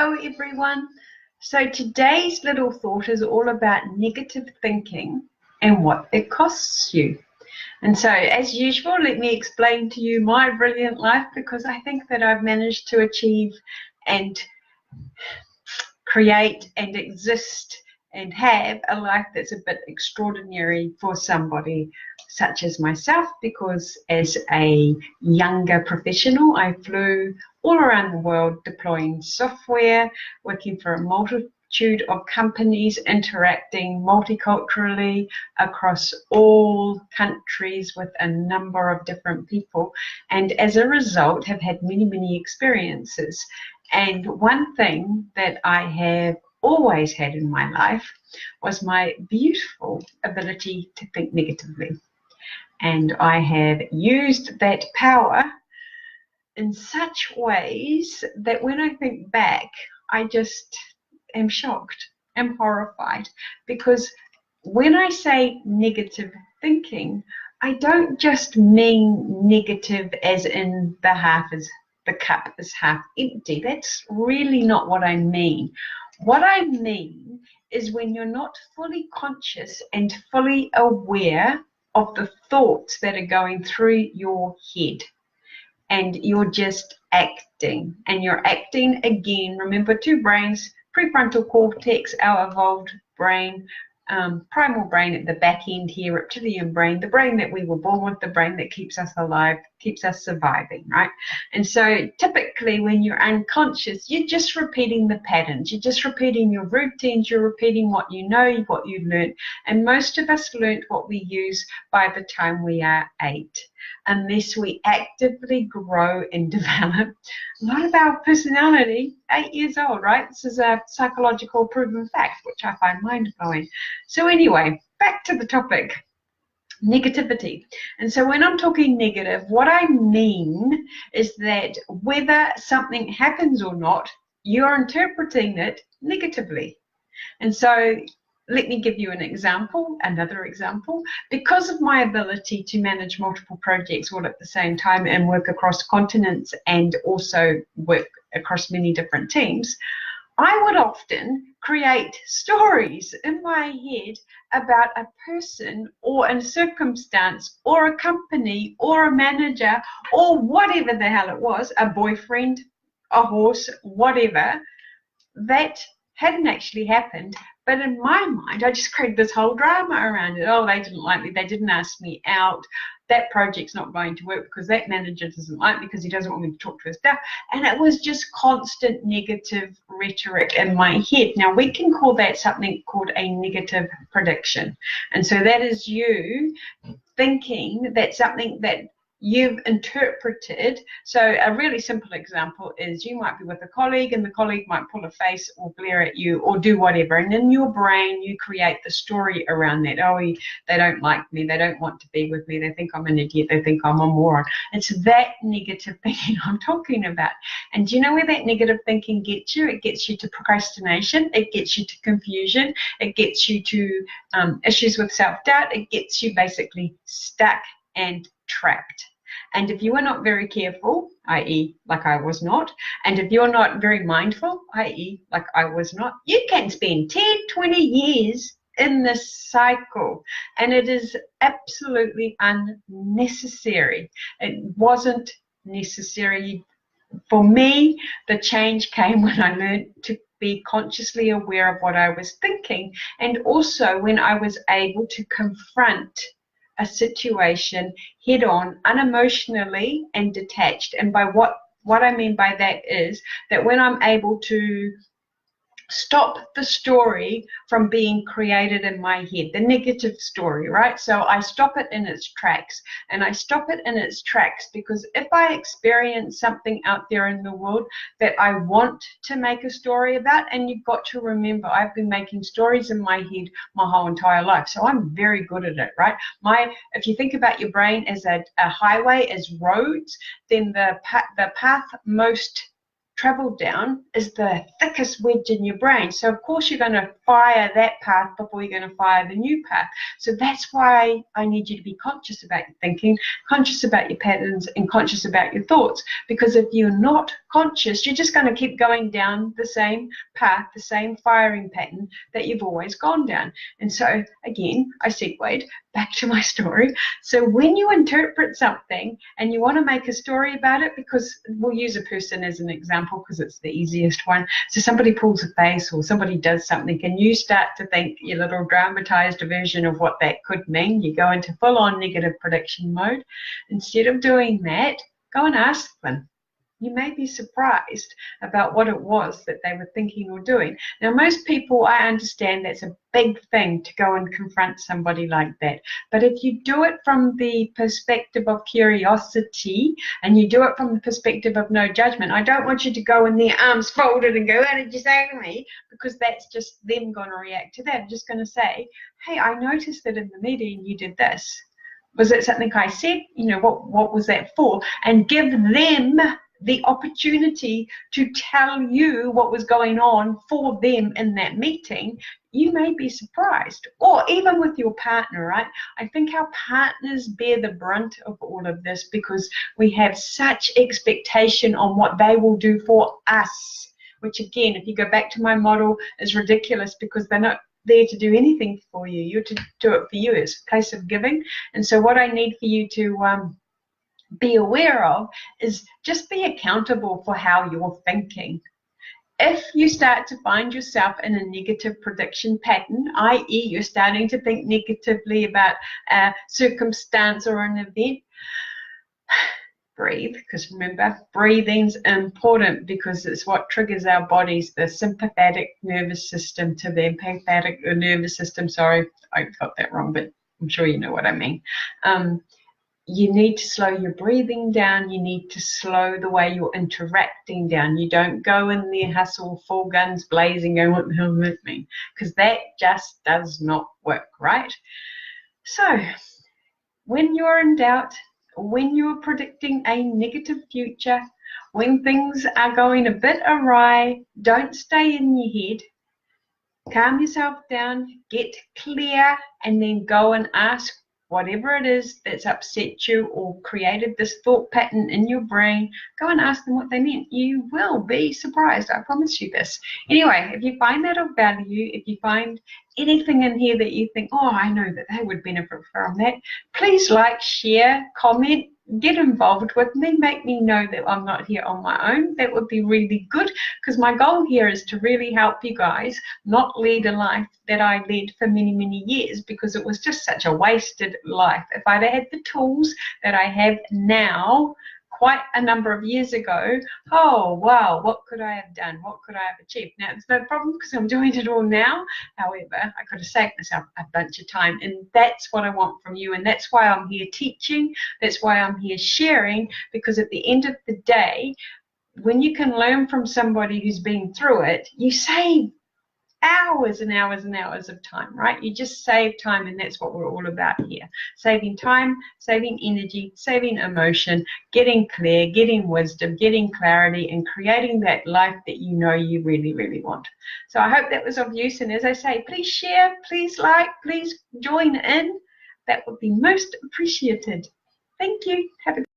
Hello everyone. So today's little thought is all about negative thinking and what it costs you. And so as usual, let me explain to you my brilliant life, because I think that I've managed to achieve and create and exist and have a life that's a bit extraordinary for somebody such as myself, because as a younger professional, I flew all around the world deploying software, working for a multitude of companies, interacting multiculturally across all countries with a number of different people, and as a result have had many experiences. And one thing that I have always had in my life was my beautiful ability to think negatively. And I have used that power in such ways that when I think back, I just am shocked, am horrified, because when I say negative thinking, I don't just mean negative as in the cup is half empty. That's really not what I mean. What I mean is when you're not fully conscious and fully aware of the thoughts that are going through your head, and you're just acting, and you're acting again. Remember, two brains: prefrontal cortex, our evolved brain, primal brain at the back end here, reptilian brain, the brain that we were born with, the brain that keeps us alive, keeps us surviving, right? And so typically when you're unconscious, you're just repeating the patterns, you're just repeating your routines, you're repeating what you know, what you learned. And most of us learned what we use by the time we are 8, unless we actively grow and develop a lot of our personality 8 years old, right? This is a psychological proven fact, which I find mind-blowing. So anyway, back to the topic, negativity. And so when I'm talking negative, what I mean is that whether something happens or not, you're interpreting it negatively. And so let me give you an example, another example. Because of my ability to manage multiple projects all at the same time and work across continents and also work across many different teams, I would often create stories in my head about a person or a circumstance or a company or a manager or whatever the hell it was, a boyfriend, a horse, whatever, that hadn't actually happened. But in my mind, I just created this whole drama around it. Oh, they didn't like me. They didn't ask me out. That project's not going to work because that manager doesn't like me because he doesn't want me to talk to his staff. And it was just constant negative rhetoric in my head. Now, we can call that something called a negative prediction. And so that is you thinking that something that you've interpreted. So a really simple example is you might be with a colleague and the colleague might pull a face or glare at you or do whatever, and in your brain you create the story around that. Oh, they don't like me, they don't want to be with me, they think I'm an idiot, they think I'm a moron. It's that negative thinking I'm talking about. And do you know where that negative thinking gets you? It gets you to procrastination, it gets you to confusion, it gets you to issues with self-doubt, it gets you basically stuck and trapped. And if you are not very careful, i.e. like I was not, and if you're not very mindful, i.e. like I was not, you can spend 10, 20 years in this cycle, and it is absolutely unnecessary. It wasn't necessary. For me, the change came when I learned to be consciously aware of what I was thinking, and also when I was able to confront a situation head on, unemotionally and detached. And by what I mean by that is that when I'm able to stop the story from being created in my head, the negative story, right? So I stop it in its tracks, and I stop it in its tracks because if I experience something out there in the world that I want to make a story about, and you've got to remember, I've been making stories in my head my whole entire life, so I'm very good at it, right? If you think about your brain as a highway, as roads, then the path most traveled down is the thickest wedge in your brain. So of course you're going to fire that path before you're going to fire the new path. So that's why I need you to be conscious about your thinking, conscious about your patterns, and conscious about your thoughts. Because if you're not conscious, you're just going to keep going down the same path, the same firing pattern that you've always gone down. And so, again, I segued back to my story. So when you interpret something and you want to make a story about it, because we'll use a person as an example because it's the easiest one. So somebody pulls a face or somebody does something and you start to think your little dramatized version of what that could mean. You go into full-on negative prediction mode. Instead of doing that, go and ask them. You may be surprised about what it was that they were thinking or doing. Now, most people, I understand that's a big thing to go and confront somebody like that. But if you do it from the perspective of curiosity and you do it from the perspective of no judgment, I don't want you to go in their arms folded and go, what did you say to me? Because that's just them going to react to that. I'm just going to say, hey, I noticed that in the meeting you did this. Was it something I said? You know, what was that for? And give them the opportunity to tell you what was going on for them in that meeting. You may be surprised. Or even with your partner, right? I think our partners bear the brunt of all of this because we have such expectation on what they will do for us, which again, if you go back to my model, is ridiculous because they're not there to do anything for you. You're to do it for you. It's a place of giving. And so what I need for you to be aware of is just be accountable for how you're thinking. If you start to find yourself in a negative prediction pattern, i.e. you're starting to think negatively about a circumstance or an event, breathe, because remember, breathing's important because it's what triggers our bodies, the sympathetic nervous system to the empathetic nervous system. Sorry, I got that wrong, but I'm sure you know what I mean. You need to slow your breathing down. You need to slow the way you're interacting down. You don't go in there, hustle, full guns blazing, going, what the hell does that mean? Because that just does not work, right? So, when you're in doubt, when you're predicting a negative future, when things are going a bit awry, don't stay in your head. Calm yourself down, get clear, and then go and ask whatever it is that's upset you or created this thought pattern in your brain. Go and ask them what they meant. You will be surprised. I promise you this. Anyway, if you find that of value, if you find anything in here that you think, oh, I know that they would benefit from that, please like, share, comment, get involved with me, make me know that I'm not here on my own. That would be really good because my goal here is to really help you guys not lead a life that I led for many, many years because it was just such a wasted life. If I'd had the tools that I have now, quite a number of years ago, oh wow, what could I have done? What could I have achieved? Now it's no problem because I'm doing it all now. However, I could have saved myself a bunch of time, and that's what I want from you, and that's why I'm here teaching. That's why I'm here sharing, because at the end of the day, when you can learn from somebody who's been through it, you save hours and hours and hours of time, right? You just save time, and that's what we're all about here. Saving time, saving energy, saving emotion, getting clear, getting wisdom, getting clarity, and creating that life that you know you really, really want. So I hope that was of use, and as I say, please share, please like, please join in. That would be most appreciated. Thank you. Have a